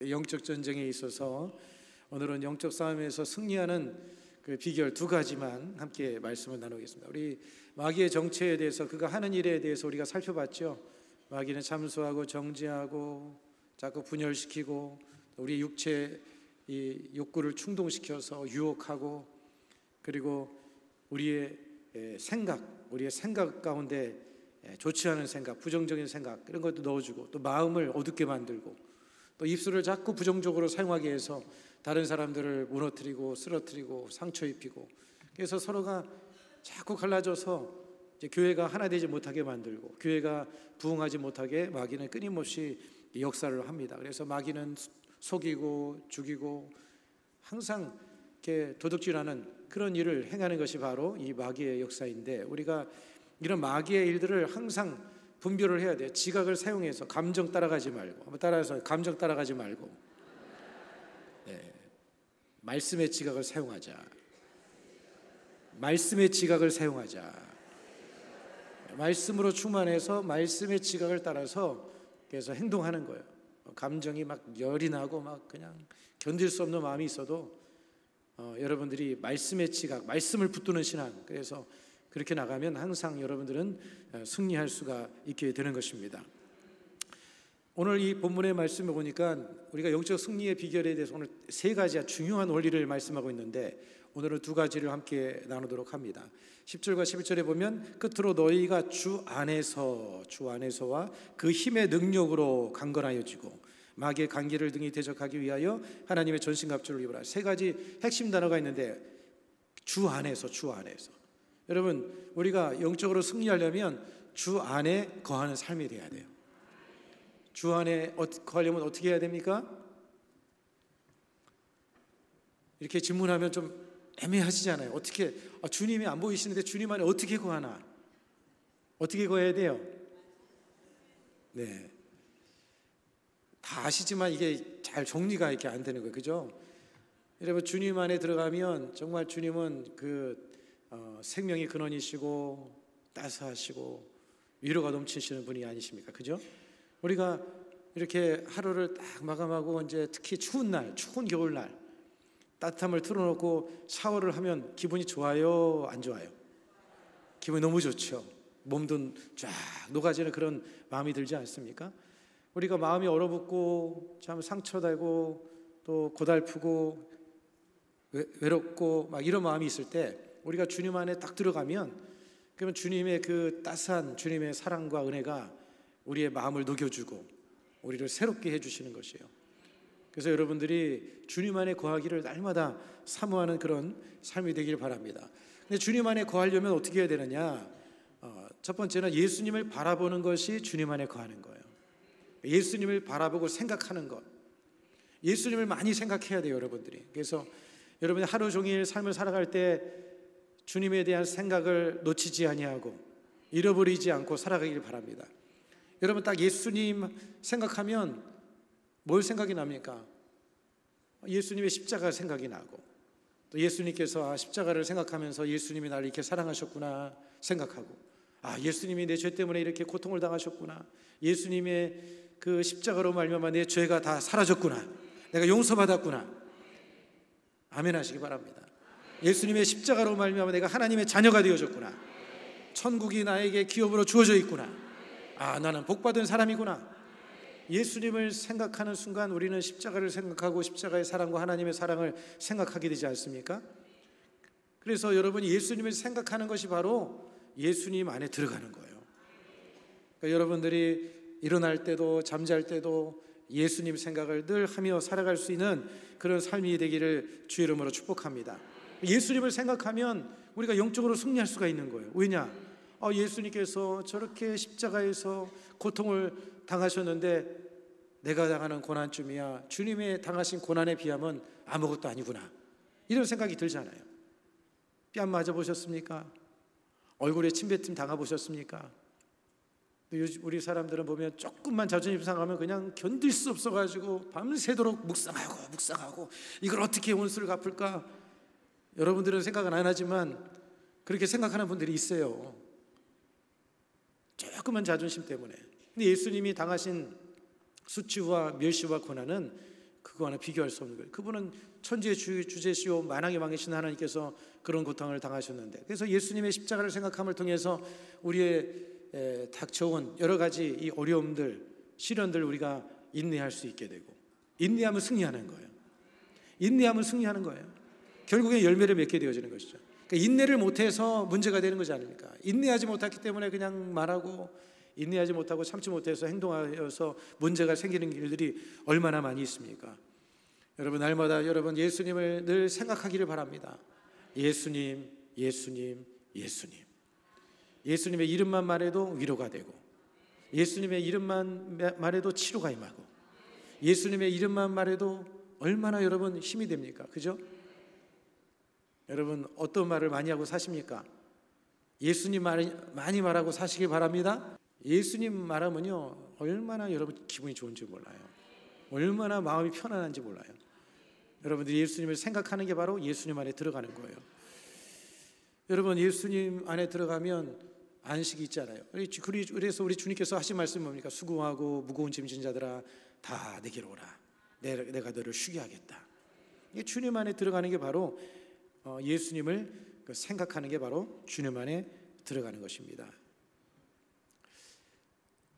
영적 전쟁에 있어서 오늘은 영적 싸움에서 승리하는 그 비결 두 가지만 함께 말씀을 나누겠습니다. 우리 마귀의 정체에 대해서, 그가 하는 일에 대해서 우리가 살펴봤죠. 마귀는 참소하고 정죄하고 자꾸 분열시키고 우리 육체 이 욕구를 충동시켜서 유혹하고, 그리고 우리의 생각 가운데 좋지 않은 생각, 부정적인 생각 이런 것도 넣어주고, 또 마음을 어둡게 만들고, 또 입술을 자꾸 부정적으로 사용하게 해서 다른 사람들을 무너뜨리고 쓰러뜨리고 상처 입히고, 그래서 서로가 자꾸 갈라져서 이제 교회가 하나 되지 못하게 만들고, 교회가 부흥하지 못하게 마귀는 끊임없이 역사를 합니다. 그래서 마귀는 속이고 죽이고 항상 이렇게 도둑질하는 그런 일을 행하는 것이 바로 이 마귀의 역사인데, 우리가 이런 마귀의 일들을 항상 분별을 해야 돼요. 지각을 사용해서 감정 따라가지 말고, 한번 따라서 감정 따라가지 말고, 말씀의 지각을 사용하자. 말씀의 지각을 사용하자. 말씀으로 충만해서 말씀의 지각을 따라서 그래서 행동하는 거예요. 감정이 막 열이 나고 막 그냥 견딜 수 없는 마음이 있어도 여러분들이 말씀의 지각, 말씀을 붙드는 신앙, 그래서 그렇게 나가면 항상 여러분들은 승리할 수가 있게 되는 것입니다. 오늘 이 본문의 말씀을 보니까 우리가 영적 승리의 비결에 대해서 오늘 세 가지 중요한 원리를 말씀하고 있는데, 오늘은 두 가지를 함께 나누도록 합니다. 10절과 11절에 보면 끝으로 너희가 주 안에서와 그 힘의 능력으로 강건하여지고 마귀의 간기를 등이 대적하기 위하여 하나님의 전신갑주를 입으라. 세 가지 핵심 단어가 있는데, 주 안에서. 여러분, 우리가 영적으로 승리하려면 주 안에 거하는 삶이 돼야 돼요. 주 안에 거하려면 어떻게 해야 됩니까? 이렇게 질문하면 좀 애매하시잖아요. 어떻게, 주님이 안 보이시는데 주님 안에 어떻게 거하나? 어떻게 거해야 돼요? 네, 다 아시지만 이게 잘 정리가 이렇게 안 되는 거예요. 그죠? 여러분, 주님 안에 들어가면 정말 주님은 생명의 근원이시고 따스하시고 위로가 넘치시는 분이 아니십니까? 그죠? 우리가 이렇게 하루를 딱 마감하고 이제 특히 추운 겨울날 따뜻함을 틀어놓고 샤워를 하면 기분이 좋아요, 안 좋아요? 기분이 너무 좋죠. 몸도 쫙 녹아지는 그런 마음이 들지 않습니까? 우리가 마음이 얼어붙고 참 상처되고 또 고달프고 외롭고 막 이런 마음이 있을 때 우리가 주님 안에 딱 들어가면, 그러면 주님의 그 따스한 주님의 사랑과 은혜가 우리의 마음을 녹여주고 우리를 새롭게 해주시는 것이에요. 그래서 여러분들이 주님 안에 거하기를 날마다 사모하는 그런 삶이 되길 바랍니다. 근데 주님 안에 거하려면 어떻게 해야 되느냐? 첫 번째는 예수님을 바라보는 것이 주님 안에 거하는 거예요. 예수님을 바라보고 생각하는 것, 예수님을 많이 생각해야 돼요, 여러분들이. 그래서 여러분이 하루 종일 삶을 살아갈 때 주님에 대한 생각을 놓치지 아니하고 잃어버리지 않고 살아가길 바랍니다. 여러분, 딱 예수님 생각하면 뭘 생각이 납니까? 예수님의 십자가 생각이 나고, 또 예수님께서 십자가를 생각하면서 예수님이 나를 이렇게 사랑하셨구나 생각하고, 예수님이 내 죄 때문에 이렇게 고통을 당하셨구나, 예수님의 그 십자가로 말미암아 내 죄가 다 사라졌구나, 내가 용서받았구나. 아멘 하시기 바랍니다. 예수님의 십자가로 말미암아 내가 하나님의 자녀가 되어졌구나, 천국이 나에게 기업으로 주어져 있구나, 나는 복받은 사람이구나. 예수님을 생각하는 순간 우리는 십자가를 생각하고 십자가의 사랑과 하나님의 사랑을 생각하게 되지 않습니까? 그래서 여러분이 예수님을 생각하는 것이 바로 예수님 안에 들어가는 거예요. 그러니까 여러분들이 일어날 때도 잠잘 때도 예수님 생각을 늘 하며 살아갈 수 있는 그런 삶이 되기를 주의 이름으로 축복합니다. 예수님을 생각하면 우리가 영적으로 승리할 수가 있는 거예요. 왜냐? 예수님께서 저렇게 십자가에서 고통을 당하셨는데 내가 당하는 고난쯤이야 주님의 당하신 고난에 비하면 아무것도 아니구나, 이런 생각이 들잖아요. 뺨 맞아보셨습니까? 얼굴에 침뱉음 당해보셨습니까? 우리 사람들은 보면 조금만 자존심 상하면 그냥 견딜 수 없어가지고 밤새도록 묵상하고 이걸 어떻게 원수를 갚을까? 여러분들은 생각은 안 하지만 그렇게 생각하는 분들이 있어요. 조그만 자존심 때문에. 근데 예수님이 당하신 수치와 멸시와 고난은 그거와는 비교할 수 없는 거예요. 그분은 천지의 주제시오 만왕의 왕이신 하나님께서 그런 고통을 당하셨는데, 그래서 예수님의 십자가를 생각함을 통해서 우리의 닥쳐온 여러 가지 이 어려움들, 시련들 우리가 인내할 수 있게 되고, 인내하면 승리하는 거예요. 인내하면 승리하는 거예요. 결국에 열매를 맺게 되어지는 것이죠. 그러니까 인내를 못해서 문제가 되는 것이 아닙니까? 인내하지 못했기 때문에 그냥 말하고, 인내하지 못하고 참지 못해서 행동하여서 문제가 생기는 일들이 얼마나 많이 있습니까? 여러분, 날마다 여러분 예수님을 늘 생각하기를 바랍니다. 예수님, 예수님, 예수님. 예수님의 이름만 말해도 위로가 되고, 예수님의 이름만 말해도 치료가 임하고, 예수님의 이름만 말해도 얼마나 여러분 힘이 됩니까? 그죠? 여러분, 어떤 말을 많이 하고 사십니까? 예수님 말 많이 말하고 사시길 바랍니다. 예수님 말하면요, 얼마나 여러분 기분이 좋은지 몰라요. 얼마나 마음이 편안한지 몰라요. 여러분들이 예수님을 생각하는 게 바로 예수님 안에 들어가는 거예요. 여러분, 예수님 안에 들어가면 안식이 있잖아요. 그래서 우리 주님께서 하신 말씀이 뭡니까? 수고하고 무거운 짐진 자들아 다 내게로 오라. 내가 너를 쉬게 하겠다. 이게 주님 안에 들어가는 게 바로 예수님을 생각하는 게 바로 주님 안에 들어가는 것입니다.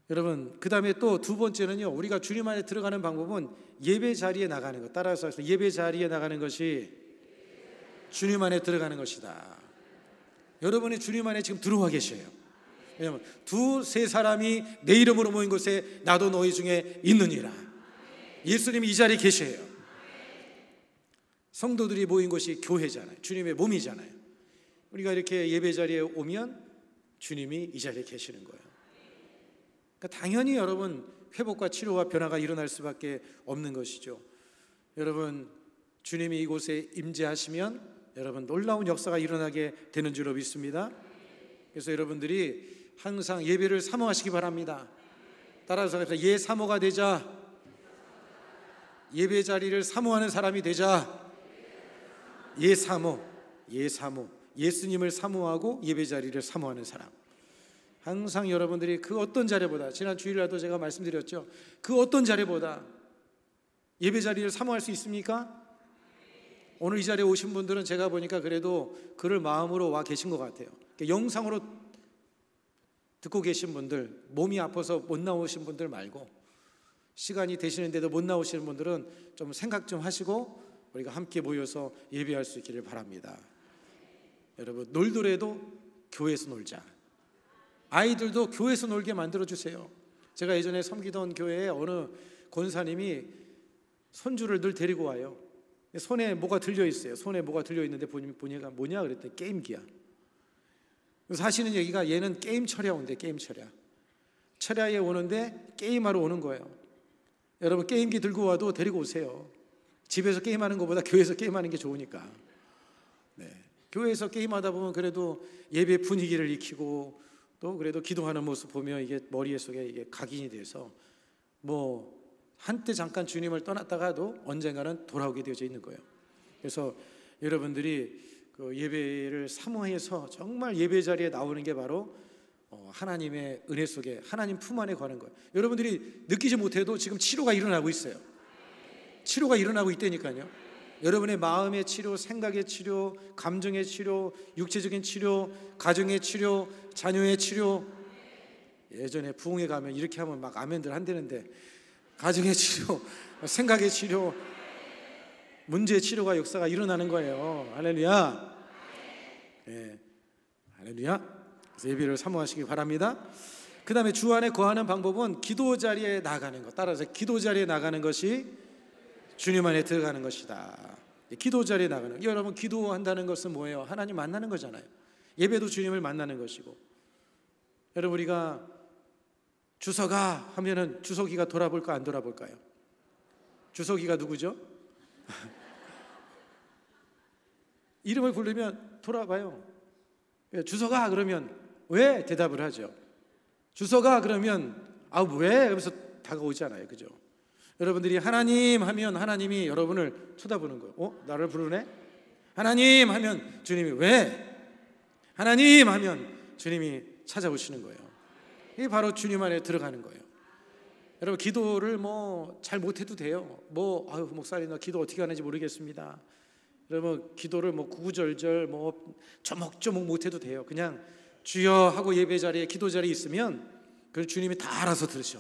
여러분, 그 다음에 또 두 번째는요, 우리가 주님 안에 들어가는 방법은 예배 자리에 나가는 것. 따라서 예배 자리에 나가는 것이 주님 안에 들어가는 것이다. 여러분이 주님 안에 지금 들어와 계셔요. 왜냐하면 두세 사람이 내 이름으로 모인 곳에 나도 너희 중에 있느니라. 예수님이 이 자리에 계셔요. 성도들이 모인 곳이 교회잖아요. 주님의 몸이잖아요. 우리가 이렇게 예배 자리에 오면 주님이 이 자리에 계시는 거예요. 그러니까 당연히 여러분 회복과 치료와 변화가 일어날 수밖에 없는 것이죠. 여러분, 주님이 이곳에 임재하시면 여러분 놀라운 역사가 일어나게 되는 줄로 믿습니다. 그래서 여러분들이 항상 예배를 사모하시기 바랍니다. 따라서 예 사모가 되자. 예배 자리를 사모하는 사람이 되자. 예 사모, 예 사모. 예수님을 사모하고 예배 자리를 사모하는 사람. 항상 여러분들이 그 어떤 자리보다, 지난 주일날도 제가 말씀드렸죠, 그 어떤 자리보다 예배 자리를 사모할 수 있습니까? 오늘 이 자리에 오신 분들은 제가 보니까 그래도 그를 마음으로 와 계신 것 같아요. 영상으로 듣고 계신 분들, 몸이 아파서 못 나오신 분들 말고, 시간이 되시는데도 못 나오시는 분들은 좀 생각 좀 하시고 우리가 함께 모여서 예배할 수 있기를 바랍니다. 여러분, 놀더라도 교회에서 놀자. 아이들도 교회에서 놀게 만들어주세요. 제가 예전에 섬기던 교회에 어느 권사님이 손주를 늘 데리고 와요. 손에 뭐가 들려있어요. 손에 뭐가 들려있는데 보니까 뭐냐 그랬더니 게임기야. 그래서 하시는 얘기가 얘는 게임 철야 온대. 게임 철야에 오는데 게임하러 오는 거예요. 여러분, 게임기 들고 와도 데리고 오세요. 집에서 게임하는 것보다 교회에서 게임하는 게 좋으니까. 네. 교회에서 게임하다 보면 그래도 예배 분위기를 익히고 또 그래도 기도하는 모습 보면 이게 머리에 속에 이게 각인이 돼서 뭐 한때 잠깐 주님을 떠났다가도 언젠가는 돌아오게 되어져 있는 거예요. 그래서 여러분들이 그 예배를 사모해서 정말 예배 자리에 나오는 게 바로 하나님의 은혜 속에 하나님 품 안에 가는 거예요. 여러분들이 느끼지 못해도 지금 치료가 일어나고 있어요. 치료가 일어나고 있다니까요. 여러분의 마음의 치료, 생각의 치료, 감정의 치료, 육체적인 치료, 가정의 치료, 자녀의 치료. 예전에 부흥회 가면 이렇게 하면 막 아멘들 한다는데, 가정의 치료, 생각의 치료, 문제의 치료가 역사가 일어나는 거예요. 할렐루야. 네. 할렐루야. 그래서 예배를 사모하시기 바랍니다. 그 다음에 주 안에 거하는 방법은 기도 자리에 나가는 것. 따라서 기도 자리에 나가는 것이 주님 안에 들어가는 것이다. 기도 자리에 나가는. 여러분, 기도한다는 것은 뭐예요? 하나님 만나는 거잖아요. 예배도 주님을 만나는 것이고. 여러분, 우리가 주석아 하면은 주석이가 돌아볼까 안 돌아볼까요? 주석이가 누구죠? 이름을 부르면 돌아봐요. 주석아 그러면 왜? 대답을 하죠. 주석아 그러면 아 왜? 그러면서 다가오잖아요. 그죠? 여러분들이 하나님 하면 하나님이 여러분을 쳐다보는 거예요. 나를 부르네? 하나님 하면 주님이 왜? 하나님 하면 주님이 찾아오시는 거예요. 이게 바로 주님 안에 들어가는 거예요. 여러분 기도를 뭐 잘 못해도 돼요. 아유 목사님 나 기도 어떻게 하는지 모르겠습니다. 여러분 기도를 뭐 구구절절 뭐 조목조목 못해도 돼요. 그냥 주여 하고 예배 자리에 기도 자리에 있으면 그 주님이 다 알아서 들으셔.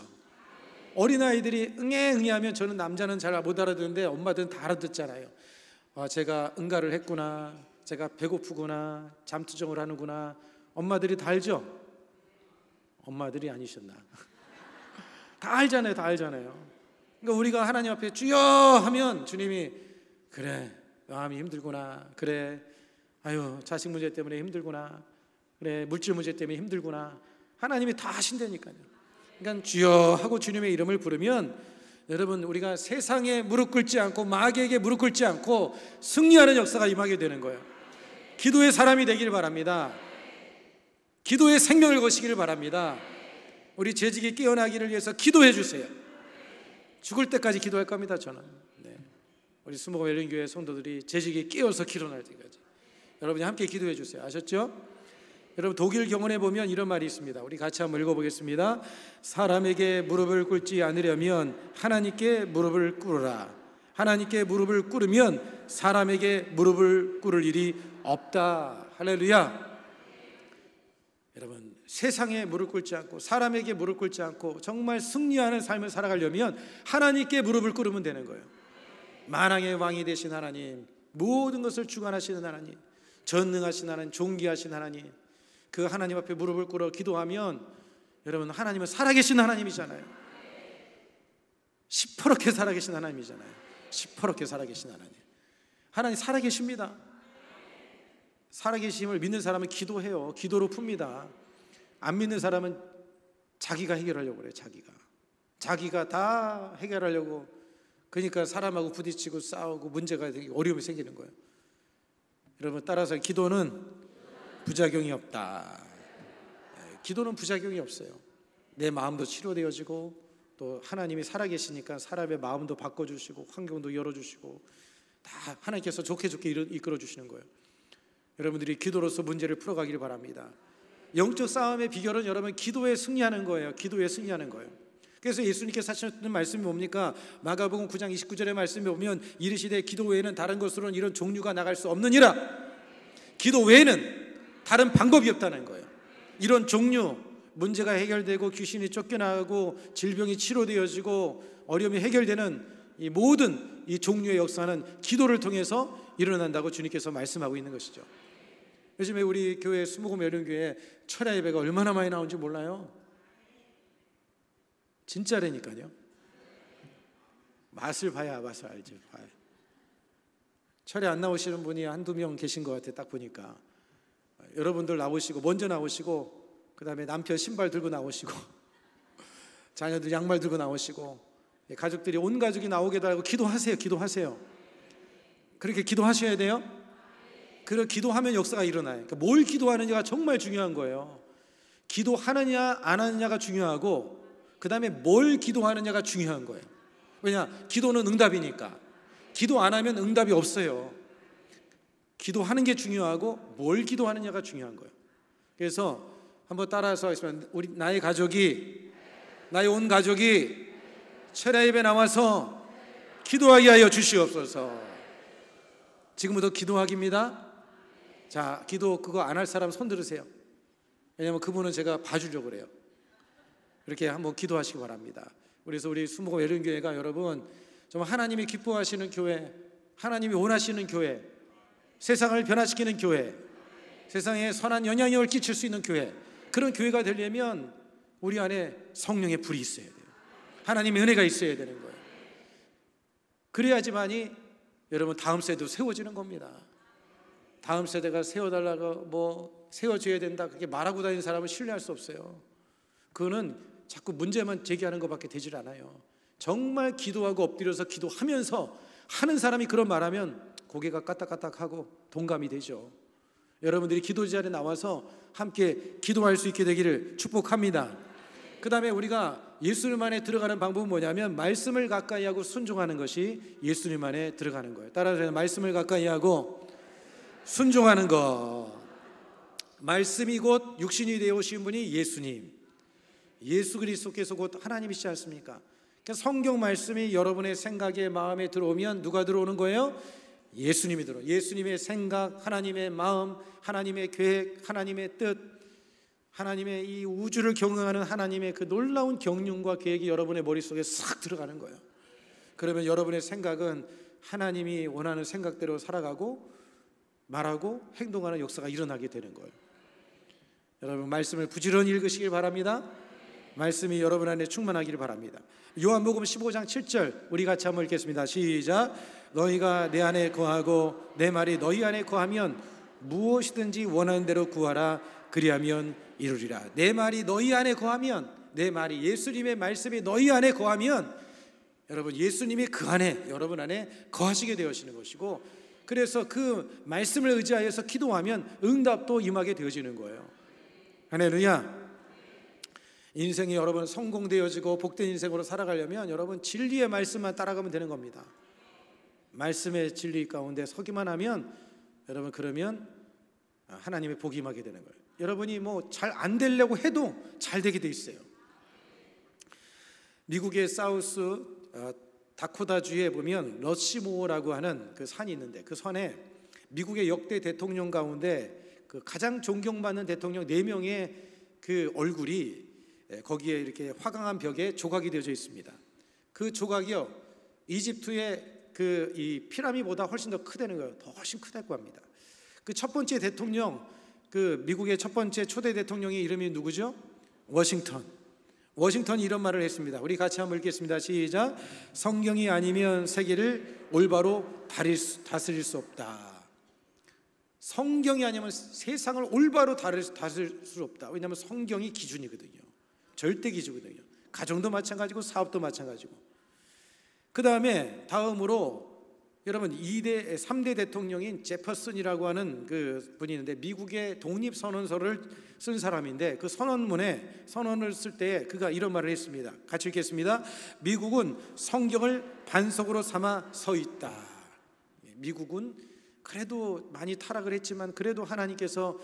어린아이들이 응애 하면 저는 남자는 잘 못 알아듣는데 엄마들은 다 알아듣잖아요. 제가 응가를 했구나, 제가 배고프구나, 잠투정을 하는구나. 엄마들이 다 알죠? 엄마들이 아니셨나? 다 알잖아요. 다 알잖아요. 그러니까 우리가 하나님 앞에 주여 하면 주님이 그래 마음이 힘들구나, 그래 아유 자식 문제 때문에 힘들구나, 그래 물질 문제 때문에 힘들구나. 하나님이 다 하신다니까요. 그러니까 주여 하고 주님의 이름을 부르면 여러분 우리가 세상에 무릎 꿇지 않고 마귀에게 무릎 꿇지 않고 승리하는 역사가 임하게 되는 거예요. 기도의 사람이 되길 바랍니다. 기도의 생명을 거시기를 바랍니다. 우리 재직이 깨어나기를 위해서 기도해 주세요. 죽을 때까지 기도할 겁니다. 저는 우리 수목원 열린교회 성도들이 재직이 깨어서 기도할 때까지 여러분이 함께 기도해 주세요. 아셨죠? 여러분 독일 경원에 보면 이런 말이 있습니다. 우리 같이 한번 읽어보겠습니다. 사람에게 무릎을 꿇지 않으려면 하나님께 무릎을 꿇으라. 하나님께 무릎을 꿇으면 사람에게 무릎을 꿇을 일이 없다. 할렐루야. 여러분 세상에 무릎 꿇지 않고 사람에게 무릎 꿇지 않고 정말 승리하는 삶을 살아가려면 하나님께 무릎을 꿇으면 되는 거예요. 만왕의 왕이 되신 하나님, 모든 것을 주관하시는 하나님, 전능하신 하나님, 존귀하신 하나님, 그 하나님 앞에 무릎을 꿇어 기도하면 여러분 하나님은 살아계신 하나님이잖아요. 시퍼렇게 살아계신 하나님이잖아요. 시퍼렇게 살아계신 하나님. 하나님 살아계십니다. 살아계심을 믿는 사람은 기도해요. 기도로 풉니다. 안 믿는 사람은 자기가 해결하려고 그래요. 자기가 다 해결하려고. 그러니까 사람하고 부딪히고 싸우고 문제가 되게 어려움이 생기는 거예요. 여러분 따라서 기도는 부작용이 없다. 기도는 부작용이 없어요. 내 마음도 치료되어지고 또 하나님이 살아계시니까 사람의 마음도 바꿔주시고 환경도 열어주시고 다 하나님께서 좋게 이끌어주시는 거예요. 여러분들이 기도로서 문제를 풀어가기를 바랍니다. 영적 싸움의 비결은 여러분 기도에 승리하는 거예요. 기도에 승리하는 거예요. 그래서 예수님께서 하셨던 말씀이 뭡니까? 마가복음 9장 29절의 말씀에 보면 이르시되 기도 외에는 다른 것으로는 이런 종류가 나갈 수 없느니라. 기도 외에는 다른 방법이 없다는 거예요. 이런 종류, 문제가 해결되고 귀신이 쫓겨나가고 질병이 치료되어지고 어려움이 해결되는 이 모든 이 종류의 역사는 기도를 통해서 일어난다고 주님께서 말씀하고 있는 것이죠. 요즘에 우리 교회 수목원 열린교회 철야 예배가 얼마나 많이 나오는지 몰라요? 진짜라니까요. 맛을 봐야 맛을 알죠. 철야 안 나오시는 분이 한두 명 계신 것 같아요. 딱 보니까 여러분들 나오시고 먼저 나오시고 그 다음에 남편 신발 들고 나오시고 자녀들 양말 들고 나오시고 가족들이 온 가족이 나오게 달라고 기도하세요. 그렇게 기도하셔야 돼요. 그렇게 기도하면 역사가 일어나요. 그러니까 뭘 기도하느냐가 정말 중요한 거예요. 기도하느냐 안 하느냐가 중요하고 그 다음에 뭘 기도하느냐가 중요한 거예요. 왜냐? 기도는 응답이니까. 기도 안 하면 응답이 없어요. 기도하는 게 중요하고 뭘 기도하느냐가 중요한 거예요. 그래서 한번 따라서 하시면 나의 온 가족이 철야 예배 나와서 기도하게 하여 주시옵소서. 지금부터 기도하기입니다. 자, 기도 그거 안 할 사람 손 들으세요. 왜냐하면 그분은 제가 봐주려고 그래요. 이렇게 한번 기도하시기 바랍니다. 그래서 우리 수목원 열린교회가 여러분 정말 하나님이 기뻐하시는 교회, 하나님이 원하시는 교회, 세상을 변화시키는 교회, 세상에 선한 영향력을 끼칠 수 있는 교회, 그런 교회가 되려면 우리 안에 성령의 불이 있어야 돼요. 하나님의 은혜가 있어야 되는 거예요. 그래야지만이 여러분 다음 세대도 세워지는 겁니다. 다음 세대가 세워달라고 세워줘야 된다 그렇게 말하고 다니는 사람은 신뢰할 수 없어요. 그거는 자꾸 문제만 제기하는 것밖에 되질 않아요. 정말 기도하고 엎드려서 기도하면서 하는 사람이 그런 말하면 고개가 까딱까딱하고 동감이 되죠. 여러분들이 기도 자리에 나와서 함께 기도할 수 있게 되기를 축복합니다. 그 다음에 우리가 예수님 안에 들어가는 방법은 뭐냐면 말씀을 가까이 하고 순종하는 것이 예수님 안에 들어가는 거예요. 따라서 말씀을 가까이 하고 순종하는 것. 말씀이 곧 육신이 되어 오신 분이 예수님. 예수 그리스도께서 곧 하나님이시지 않습니까? 그러니까 성경 말씀이 여러분의 생각에 마음에 들어오면 누가 들어오는 거예요? 예수님이 들어요. 예수님의 생각, 하나님의 마음, 하나님의 계획, 하나님의 뜻, 하나님의 이 우주를 경영하는 하나님의 그 놀라운 경륜과 계획이 여러분의 머릿속에 싹 들어가는 거예요. 그러면 여러분의 생각은 하나님이 원하는 생각대로 살아가고 말하고 행동하는 역사가 일어나게 되는 거예요. 여러분 말씀을 부지런히 읽으시길 바랍니다. 말씀이 여러분 안에 충만하기를 바랍니다. 요한복음 15장 7절 우리 같이 한번 읽겠습니다. 시작. 너희가 내 안에 거하고 내 말이 너희 안에 거하면 무엇이든지 원하는 대로 구하라. 그리하면 이루리라. 내 말이 너희 안에 거하면, 내 말이 예수님의 말씀이 너희 안에 거하면 여러분 예수님이 그 안에 여러분 안에 거하시게 되어지는 것이고, 그래서 그 말씀을 의지하여서 기도하면 응답도 임하게 되어지는 거예요. 할렐루야. 인생이 여러분 성공되어지고 복된 인생으로 살아가려면 여러분 진리의 말씀만 따라가면 되는 겁니다. 말씀의 진리 가운데 서기만 하면 여러분 그러면 하나님의 복이 임하게 되는 거예요. 여러분이 뭐 잘 안 되려고 해도 잘 되게 돼 있어요. 미국의 사우스 다코다주에 보면 러시모어라고 하는 그 산이 있는데, 그 산에 미국의 역대 대통령 가운데 그 가장 존경받는 대통령 4명의 그 얼굴이 거기에 이렇게 화강한 벽에 조각이 되어져 있습니다. 그 조각이요 이집트의 그 이 피라미드보다 훨씬 더 크다는 거예요. 더 훨씬 크다고 합니다. 그 첫 번째 대통령, 그 미국의 첫 번째 초대 대통령의 이름이 누구죠? 워싱턴이 이런 말을 했습니다. 우리 같이 한번 읽겠습니다. 시작. 성경이 아니면 세계를 올바로 다스릴 수 없다. 성경이 아니면 세상을 올바로 다스릴 수 없다. 왜냐하면 성경이 기준이거든요. 절대 기준이거든요. 가정도 마찬가지고 사업도 마찬가지고. 그 다음으로 여러분 3대 대통령인 제퍼슨이라고 하는 그 분이 있는데, 미국의 독립선언서를 쓴 사람인데, 그 선언을 쓸 때 그가 이런 말을 했습니다. 같이 읽겠습니다. 미국은 성경을 반석으로 삼아 서 있다. 미국은 그래도 많이 타락을 했지만 그래도 하나님께서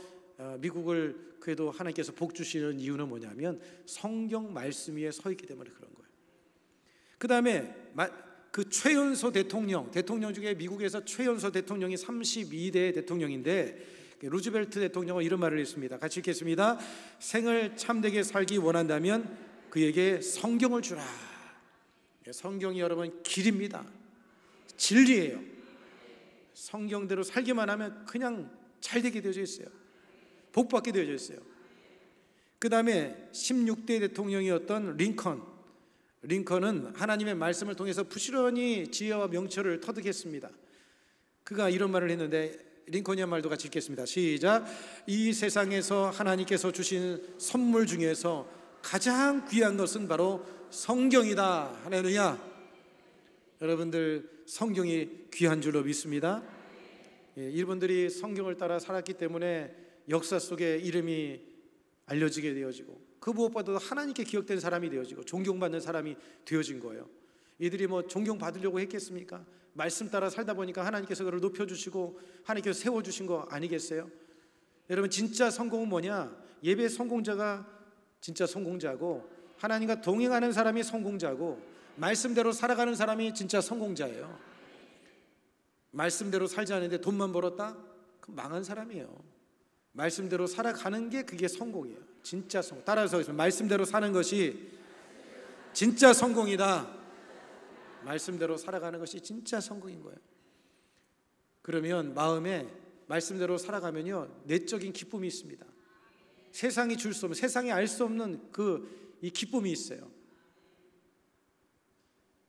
미국을 그래도 하나님께서 복 주시는 이유는 뭐냐면 성경 말씀 위에 서 있기 때문에 그런 거예요. 그 다음에 그 최연소 대통령 중에 미국에서 최연소 대통령이 32대 대통령인데, 루즈벨트 대통령은 이런 말을 했습니다. 같이 읽겠습니다. 생을 참되게 살기 원한다면 그에게 성경을 주라. 성경이 여러분 길입니다. 진리예요. 성경대로 살기만 하면 그냥 잘 되게 되어져 있어요. 복받게 되어져 있어요. 그 다음에 16대 대통령이었던 링컨은 하나님의 말씀을 통해서 부지런히 지혜와 명철을 터득했습니다. 그가 이런 말을 했는데, 링컨의 말도 같이 읽겠습니다. 시작. 이 세상에서 하나님께서 주신 선물 중에서 가장 귀한 것은 바로 성경이다. 할렐루야. 여러분들 성경이 귀한 줄로 믿습니다. 이분들이 성경을 따라 살았기 때문에 역사 속에 이름이 알려지게 되어지고, 그 무엇보다도 하나님께 기억된 사람이 되어지고 존경받는 사람이 되어진 거예요. 이들이 뭐 존경받으려고 했겠습니까? 말씀 따라 살다 보니까 하나님께서 그를 높여주시고 하나님께서 세워주신 거 아니겠어요? 여러분 진짜 성공은 뭐냐? 예배 성공자가 진짜 성공자고, 하나님과 동행하는 사람이 성공자고, 말씀대로 살아가는 사람이 진짜 성공자예요. 말씀대로 살지 않는데 돈만 벌었다? 그럼 망한 사람이에요. 말씀대로 살아가는 게 그게 성공이에요. 진짜 성공. 따라서 말씀대로 사는 것이 진짜 성공이다. 말씀대로 살아가는 것이 진짜 성공인 거예요. 그러면 마음에 말씀대로 살아가면요 내적인 기쁨이 있습니다. 세상이 줄 수 없는, 세상이 알 수 없는 이 기쁨이 있어요.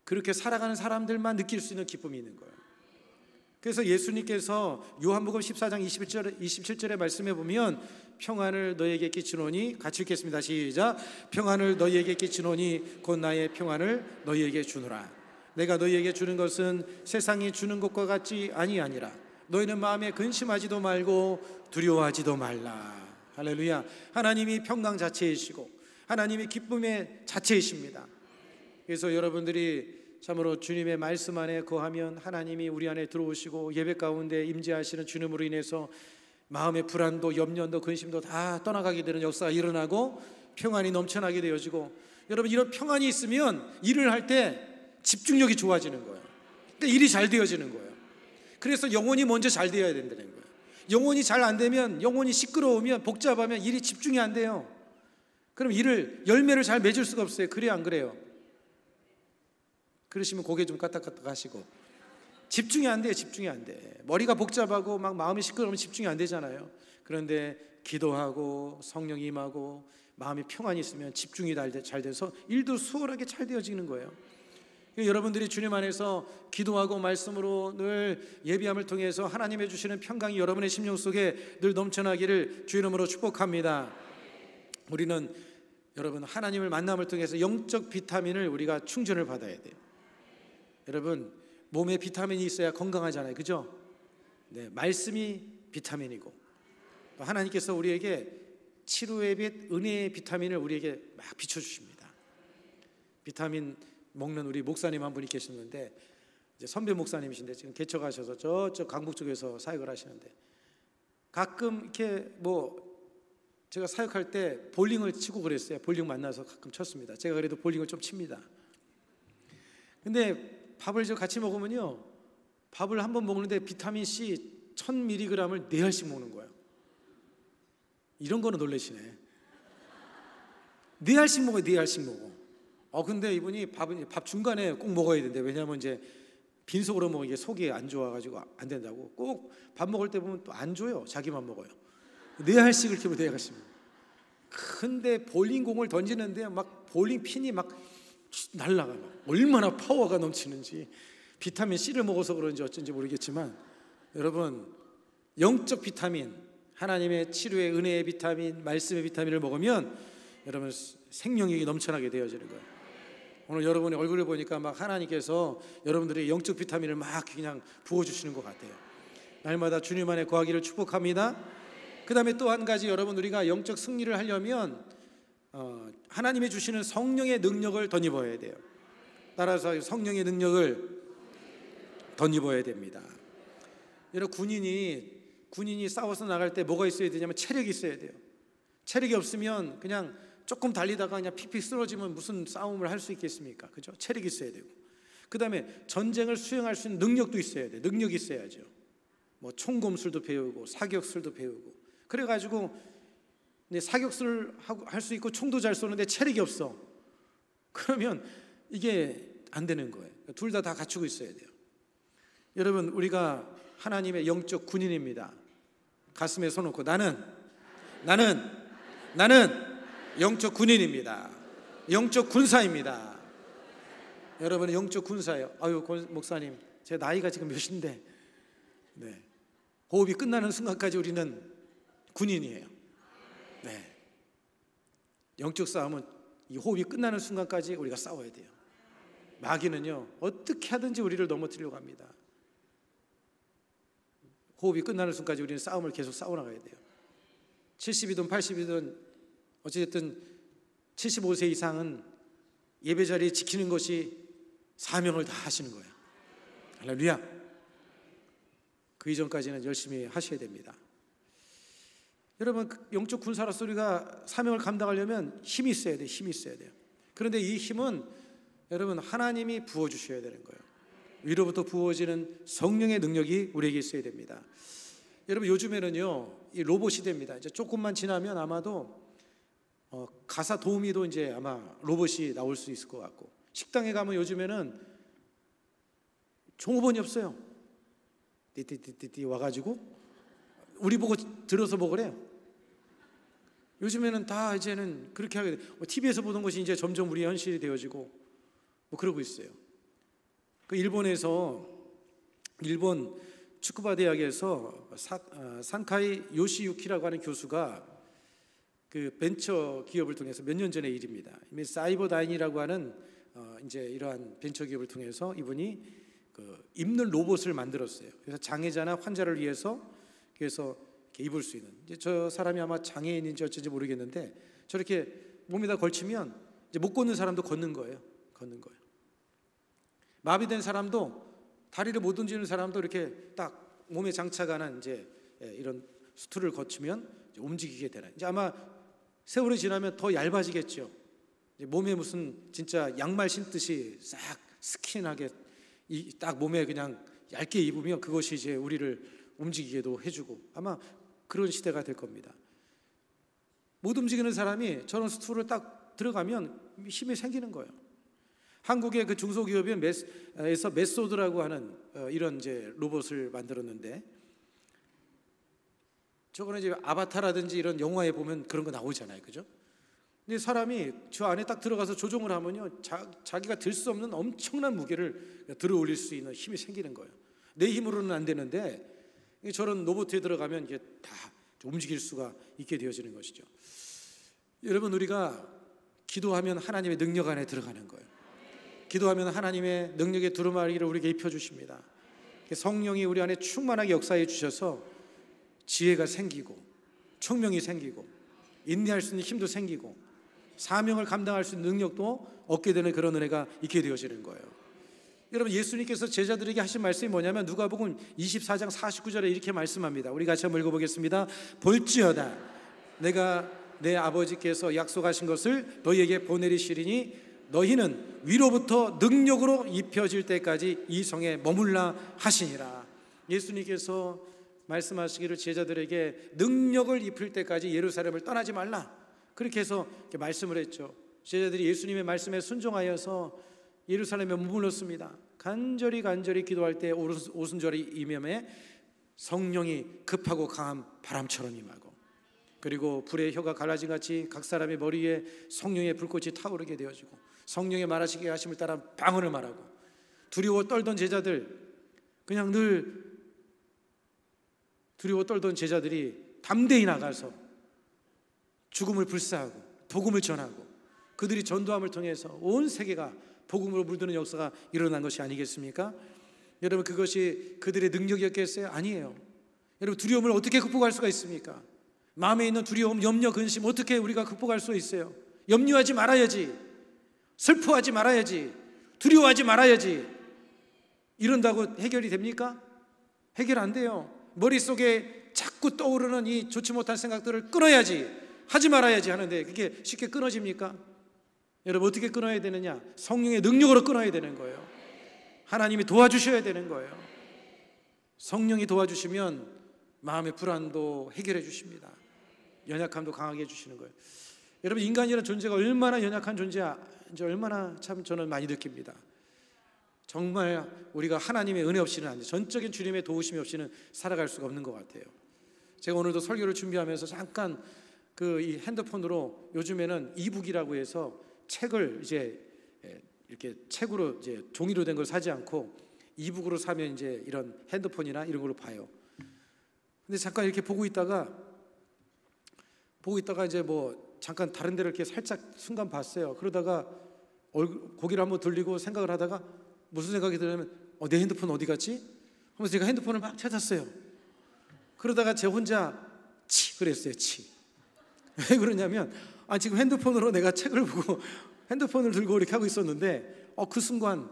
그렇게 살아가는 사람들만 느낄 수 있는 기쁨이 있는 거예요. 그래서 예수님께서 요한복음 14장 27절의 말씀에 보면 평안을 너희에게 끼치노니, 같이 읽겠습니다. 시작. 평안을 너희에게 끼치노니 곧 나의 평안을 너희에게 주노라. 내가 너희에게 주는 것은 세상이 주는 것과 같지 아니하니라. 너희는 마음에 근심하지도 말고 두려워하지도 말라. 할렐루야. 하나님이 평강 자체이시고 하나님이 기쁨의 자체이십니다. 그래서 여러분들이 참으로 주님의 말씀 안에 거하면 하나님이 우리 안에 들어오시고 예배 가운데 임재하시는 주님으로 인해서 마음의 불안도 염려도 근심도 다 떠나가게 되는 역사가 일어나고, 평안이 넘쳐나게 되어지고, 여러분 이런 평안이 있으면 일을 할 때 집중력이 좋아지는 거예요. 그러니까 일이 잘 되어지는 거예요. 그래서 영혼이 먼저 잘 되어야 된다는 거예요. 영혼이 잘 안 되면, 영혼이 시끄러우면, 복잡하면 일이 집중이 안 돼요. 그럼 일을, 열매를 잘 맺을 수가 없어요. 그래요, 안 그래요? 그러시면 고개 좀 까딱까딱 하시고. 집중이 안 돼요. 집중이 안 돼. 머리가 복잡하고 막 마음이 시끄러우면 집중이 안 되잖아요. 그런데 기도하고 성령이 임하고 마음이 평안이 있으면 집중이 잘 돼서 일도 수월하게 잘 되어지는 거예요. 여러분들이 주님 안에서 기도하고 말씀으로 늘 예비함을 통해서 하나님의 주시는 평강이 여러분의 심령 속에 늘 넘쳐나기를 주 이름으로 축복합니다. 우리는 여러분 하나님을 만남을 통해서 영적 비타민을 우리가 충전을 받아야 돼요. 여러분 몸에 비타민이 있어야 건강하잖아요, 그죠? 네, 말씀이 비타민이고, 또 하나님께서 우리에게 치료의 빛, 은혜의 비타민을 우리에게 막 비춰주십니다. 비타민 먹는 우리 목사님 한 분이 계시는데, 이제 선배 목사님이신데 지금 개척하셔서 저쪽 강북 쪽에서 사역을 하시는데, 가끔 이렇게 제가 사역할 때 볼링을 치고 그랬어요. 볼링 만나서 가끔 쳤습니다. 제가 그래도 볼링을 좀 칩니다. 근데 밥을 같이 먹으면요, 밥을 한 번 먹는데 비타민 C 1000mg을 4알씩 먹는 거예요. 이런 거는 놀라시네. 4알씩 먹어요. 4알씩 먹어. 근데 이분이 밥 중간에 꼭 먹어야 된대. 왜냐하면 이제 빈속으로 먹으면 이게 속이 안 좋아가지고 안 된다고. 꼭 밥 먹을 때 보면 또 안 줘요. 자기만 먹어요. 4알씩을 이렇게 4알씩. 근데 볼링공을 던지는데 막 볼링 핀이 막 날아가요. 얼마나 파워가 넘치는지. 비타민 C를 먹어서 그런지 어쩐지 모르겠지만, 여러분 영적 비타민, 하나님의 치료의 은혜의 비타민, 말씀의 비타민을 먹으면 여러분 생명력이 넘쳐나게 되어지는 거예요. 오늘 여러분의 얼굴을 보니까 막 하나님께서 여러분들의 영적 비타민을 막 그냥 부어주시는 것 같아요. 날마다 주님 안에 거하기를 축복합니다. 그 다음에 또 한 가지, 여러분 우리가 영적 승리를 하려면 하나님이 주시는 성령의 능력을 덧입어야 돼요. 따라서 성령의 능력을 덧입어야 됩니다. 여러분 군인이 싸워서 나갈 때 뭐가 있어야 되냐면 체력이 있어야 돼요. 체력이 없으면 그냥 조금 달리다가 그냥 픽픽 쓰러지면 무슨 싸움을 할 수 있겠습니까? 그죠? 체력이 있어야 되고, 그 다음에 전쟁을 수행할 수 있는 능력도 있어야 돼요. 능력이 있어야죠. 총검술도 배우고 사격술도 배우고, 그래가지고 사격술 할 수 있고 총도 잘 쏘는데 체력이 없어. 그러면 이게 안 되는 거예요. 둘 다 갖추고 있어야 돼요. 여러분 우리가 하나님의 영적 군인입니다. 가슴에 손 얹고 나는 영적 군인입니다. 영적 군사입니다. 여러분은 영적 군사예요. 아유 목사님, 제 나이가 지금 몇인데, 네, 호흡이 끝나는 순간까지 우리는 군인이에요. 네, 영적 싸움은 이 호흡이 끝나는 순간까지 우리가 싸워야 돼요. 마귀는요 어떻게 하든지 우리를 넘어뜨리려고 합니다. 호흡이 끝나는 순간까지 우리는 싸움을 계속 싸워나가야 돼요. 70이든 80이든 어찌됐든 75세 이상은 예배자리 지키는 것이 사명을 다 하시는 거예요. 할렐루야. 그 이전까지는 열심히 하셔야 됩니다. 여러분 영적 군사로서 우리가 사명을 감당하려면 힘이 있어야 돼요. 힘이 있어야 돼요. 그런데 이 힘은 여러분 하나님이 부어주셔야 되는 거예요. 위로부터 부어지는 성령의 능력이 우리에게 있어야 됩니다. 여러분 요즘에는요 이 로봇 시대입니다. 이제 조금만 지나면 아마도 가사 도우미도 이제 아마 로봇이 나올 수 있을 것 같고, 식당에 가면 요즘에는 종업원이 없어요. 띠띠띠띠 와가지고 우리 보고 들어서 먹으래요. 요즘에는 다 이제는 그렇게 하게 돼요. TV에서 보던 것이 이제 점점 우리 현실이 되어지고 그러고 있어요. 그 일본 축구바 대학에서 산카이 요시유키라고 하는 교수가 그 벤처 기업을 통해서 몇 년 전의 일입니다. 이미 사이버다인이라고 하는 이제 이러한 벤처 기업을 통해서 이분이 그 입는 로봇을 만들었어요. 그래서 장애자나 환자를 위해서 그래서 이렇게 입을 수 있는, 이제 저 사람이 아마 장애인인지 어쩐지 모르겠는데 저렇게 몸에다 걸치면 이제 못 걷는 사람도 걷는 거예요. 마비된 사람도, 다리를 못 움직이는 사람도 이렇게 딱 몸에 장착하는 이제 이런 수트를 거치면 이제 움직이게 되는, 이제 아마 세월이 지나면 더 얇아지겠죠. 몸에 무슨 진짜 양말 신듯이 싹 스킨하게 딱 몸에 그냥 얇게 입으면 그것이 이제 우리를 움직이게도 해주고 아마 그런 시대가 될 겁니다. 못 움직이는 사람이 저런 스툴을 딱 들어가면 힘이 생기는 거예요. 한국의 그 중소기업에서 메소드라고 하는 이런 이제 로봇을 만들었는데, 저거는 이제 아바타라든지 이런 영화에 보면 그런 거 나오잖아요, 그죠? 근데 사람이 저 안에 딱 들어가서 조종을 하면요, 자기가 들 수 없는 엄청난 무게를 들어 올릴 수 있는 힘이 생기는 거예요. 내 힘으로는 안 되는데 저런 로봇에 들어가면 이게 다 움직일 수가 있게 되어지는 것이죠. 여러분, 우리가 기도하면 하나님의 능력 안에 들어가는 거예요. 기도하면 하나님의 능력의 두루마리를 우리에게 입혀주십니다. 성령이 우리 안에 충만하게 역사해 주셔서 지혜가 생기고 총명이 생기고 인내할 수 있는 힘도 생기고 사명을 감당할 수 있는 능력도 얻게 되는 그런 은혜가 있게 되어지는 거예요. 여러분, 예수님께서 제자들에게 하신 말씀이 뭐냐면 누가복음 24장 49절에 이렇게 말씀합니다. 우리 같이 한번 읽어보겠습니다. 볼지어다 내가 내 아버지께서 약속하신 것을 너희에게 보내리시리니 너희는 위로부터 능력으로 입혀질 때까지 이 성에 머물라 하시니라. 예수님께서 말씀하시기를 제자들에게 능력을 입힐 때까지 예루살렘을 떠나지 말라, 그렇게 해서 이렇게 말씀을 했죠. 제자들이 예수님의 말씀에 순종하여서 예루살렘에 머물렀습니다. 간절히 기도할 때 오순절이 이면에 성령이 급하고 강한 바람처럼 임하고, 그리고 불의 혀가 갈라진 같이 각 사람의 머리 위에 성령의 불꽃이 타오르게 되어지고, 성령의 말하시게 하심을 따라 방언을 말하고, 두려워 떨던 제자들, 그냥 늘 두려워 떨던 제자들이 담대히 나가서 죽음을 불사하고 복음을 전하고, 그들이 전도함을 통해서 온 세계가 복음으로 물드는 역사가 일어난 것이 아니겠습니까? 여러분, 그것이 그들의 능력이었겠어요? 아니에요. 여러분, 두려움을 어떻게 극복할 수가 있습니까? 마음에 있는 두려움, 염려, 근심 어떻게 우리가 극복할 수 있어요? 염려하지 말아야지, 슬퍼하지 말아야지, 두려워하지 말아야지, 이런다고 해결이 됩니까? 해결 안 돼요. 머릿속에 자꾸 떠오르는 이 좋지 못한 생각들을 끊어야지, 하지 말아야지 하는데 그게 쉽게 끊어집니까? 여러분, 어떻게 끊어야 되느냐? 성령의 능력으로 끊어야 되는 거예요. 하나님이 도와주셔야 되는 거예요. 성령이 도와주시면 마음의 불안도 해결해 주십니다. 연약함도 강하게 해주시는 거예요. 여러분, 인간이라는 존재가 얼마나 연약한 존재인지 얼마나 참 저는 많이 느낍니다. 정말 우리가 하나님의 은혜 없이는 안 돼. 전적인 주님의 도우심이 없이는 살아갈 수가 없는 것 같아요. 제가 오늘도 설교를 준비하면서 잠깐 이 핸드폰으로 요즘에는 이북이라고 해서 책을 이제 이렇게 책으로 이제 종이로 된 걸 사지 않고 이북으로 사면 이제 이런 핸드폰이나 이런 걸로 봐요. 근데 잠깐 이렇게 보고 있다가 이제 뭐 잠깐 다른 데를 이렇게 살짝 순간 봤어요. 그러다가 고개를 한번 돌리고 생각을 하다가 무슨 생각이 들냐면 내 핸드폰 어디 갔지? 하면서 제가 핸드폰을 막 찾았어요. 그러다가 제 혼자 그랬어요. 왜 그러냐면 지금 핸드폰으로 내가 책을 보고 핸드폰을 들고 이렇게 하고 있었는데 그 순간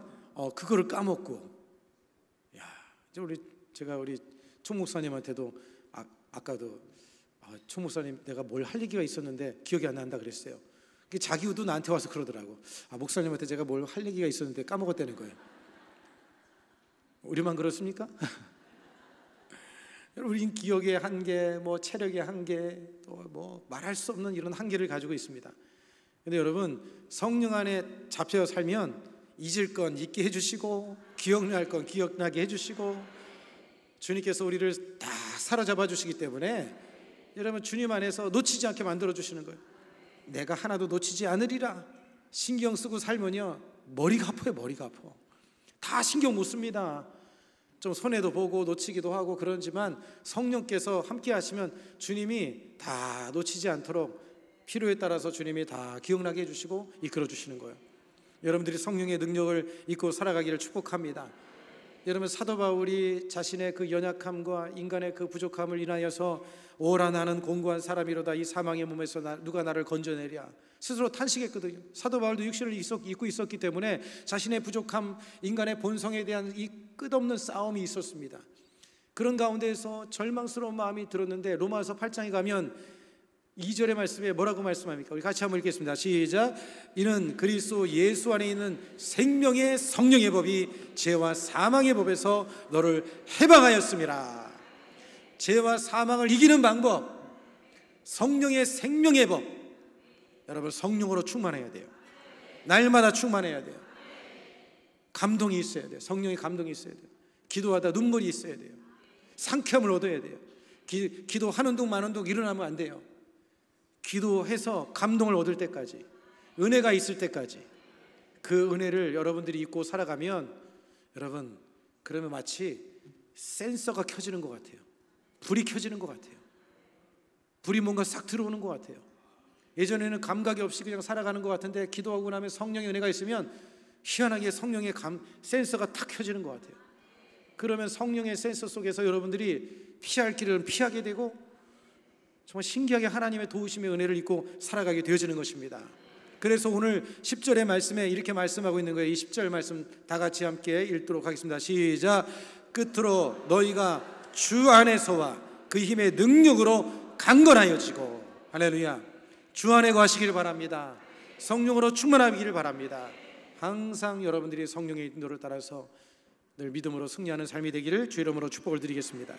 그거를 까먹고, 제가 우리 총 목사님한테도 아까도 총 목사님, 내가 뭘 할 얘기가 있었는데 기억이 안 난다 그랬어요. 자기도 나한테 와서 그러더라고. 목사님한테 제가 뭘 할 얘기가 있었는데 까먹었다는 거예요. 우리만 그렇습니까? 여러분, 우린 기억의 한계, 체력의 한계, 또 말할 수 없는 이런 한계를 가지고 있습니다. 근데 여러분, 성령 안에 잡혀 살면 잊을 건 잊게 해주시고 기억날 건 기억나게 해주시고, 주님께서 우리를 다 사로잡아 주시기 때문에 여러분, 주님 안에서 놓치지 않게 만들어 주시는 거예요. 내가 하나도 놓치지 않으리라. 신경 쓰고 살면요, 머리가 아파요. 머리가 아파. 다 신경 못 씁니다. 좀 손해도 보고 놓치기도 하고 그러지만 성령께서 함께 하시면 주님이 다 놓치지 않도록 필요에 따라서 주님이 다 기억나게 해주시고 이끌어 주시는 거예요. 여러분들이 성령의 능력을 잊고 살아가기를 축복합니다. 여러분, 사도 바울이 자신의 그 연약함과 인간의 그 부족함을 인하여서 오라 나는 공고한 사람이로다, 이 사망의 몸에서 누가 나를 건져내랴, 스스로 탄식했거든요. 사도 바울도 육신을 입고 있었기 때문에 자신의 부족함, 인간의 본성에 대한 이 끝없는 싸움이 있었습니다. 그런 가운데에서 절망스러운 마음이 들었는데 로마서 8장에 가면 2절의 말씀에 뭐라고 말씀합니까? 우리 같이 한번 읽겠습니다. 시작. 이는 그리스도 예수 안에 있는 생명의 성령의 법이 죄와 사망의 법에서 너를 해방하였음이라. 죄와 사망을 이기는 방법, 성령의 생명의 법. 여러분, 성령으로 충만해야 돼요. 날마다 충만해야 돼요. 감동이 있어야 돼요. 성령의 감동이 있어야 돼요. 기도하다 눈물이 있어야 돼요. 상쾌함을 얻어야 돼요. 기도하는 둥 마는 둥 일어나면 안 돼요. 기도해서 감동을 얻을 때까지, 은혜가 있을 때까지, 그 은혜를 여러분들이 잊고 살아가면, 여러분, 그러면 마치 센서가 켜지는 것 같아요. 불이 켜지는 것 같아요. 불이 뭔가 싹 들어오는 것 같아요. 예전에는 감각이 없이 그냥 살아가는 것 같은데, 기도하고 나면 성령의 은혜가 있으면 희한하게 성령의 센서가 탁 켜지는 것 같아요. 그러면 성령의 센서 속에서 여러분들이 피할 길을 피하게 되고, 정말 신기하게 하나님의 도우심의 은혜를 입고 살아가게 되어지는 것입니다. 그래서 오늘 10절의 말씀에 이렇게 말씀하고 있는 거예요. 이 10절 말씀 다 같이 함께 읽도록 하겠습니다. 시작. 끝으로 너희가 주 안에서와 그 힘의 능력으로 강건하여지고, 할렐루야, 주 안에 거하시기를 바랍니다. 성령으로 충만하기를 바랍니다. 항상 여러분들이 성령의 인도를 따라서 늘 믿음으로 승리하는 삶이 되기를 주 이름으로 축복을 드리겠습니다.